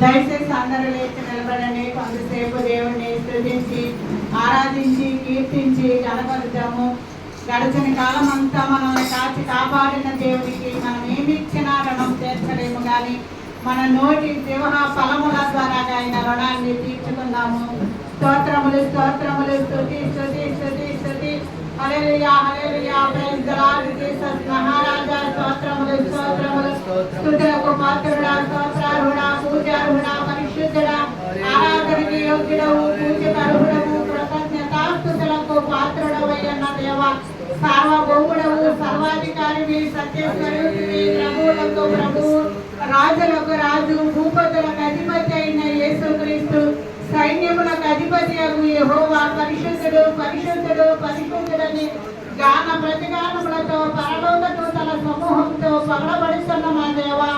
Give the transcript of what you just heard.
దయచేసి అందరూ లేచి నిలబడండి. కొంతసేపు దేవుణ్ణి స్తుతించి ఆరాధించి కీర్తించి గణపరుద్దాము. గడిచిన కాలం అంతా మనల్ని కాచి కాపాడిన దేవునికి మనం ఏమి ఇచ్చినా రుణం తీర్చలేము, కానీ మన నోటి సింహ ఫలముల ద్వారా ఆయన రుణాన్ని తీర్చుకుందాము. స్తోత్రములు స్తోత్రములు స్తుతి స్తుతి స్తుతి స్తుతి. హల్లెలూయా హల్లెలూయా. ప్రైజ్ ది లార్డ్ జీసస్ మహారాజా. స్తోత్రములు స్తోత్రములు. స్తుతులకు పాత్రుడా, స్తోత్రార్హుడా, పూజార్హుడా, పరిశుద్ధుడా, ఆరాధనకి యోగ్యుడవు, పూజకర్హుడవు, కృతజ్ఞతాస్తుతులకు పాత్రుడవయ్యన్న దేవా, సార్వభౌముడవు, సర్వాధికారివి, సత్యస్వరూపివి, ప్రభువులకు ప్రభువు, రాజులకు రాజు, భూపతులకు అధిపతి అయిన యేసుక్రీస్తు, సైన్యములకు అధిపతి అగు యెహోవా, పరిశుద్ధుడు పరిశుద్ధుడు పరిశుద్ధుడని గాన ప్రతిగానములతో పరలోక దూతల సమూహంతో పగలబడుతున్న మా దేవా.